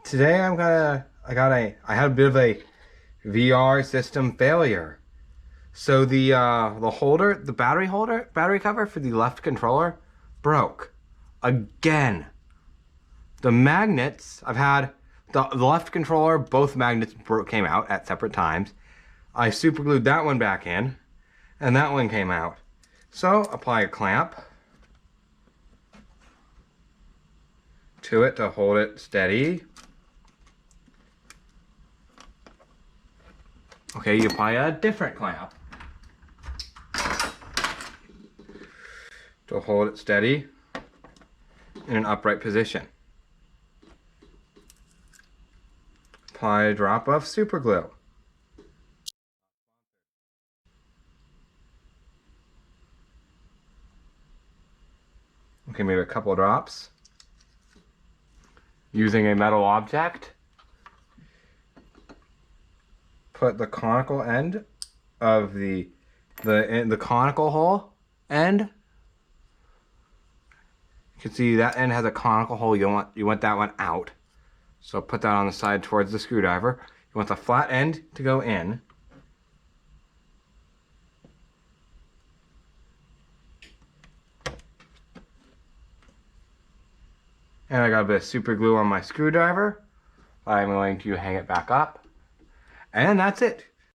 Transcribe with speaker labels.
Speaker 1: Today I had a bit of a VR system failure. So the holder, the battery cover for the left controller broke again. The magnets, I've had the left controller, both magnets came out at separate times. I super glued that one back in and that one came out. So apply a clamp to it to hold it steady. Okay, you apply a different clamp to hold it steady in an upright position. Apply a drop of super glue. Okay, maybe a couple of drops. Using a metal object, put the conical end of the conical hole end. You can see that end has a conical hole. You want that one out. So put that on the side towards the screwdriver. You want the flat end to go in. And I got a bit of super glue on my screwdriver. I'm going to hang it back up. And that's it.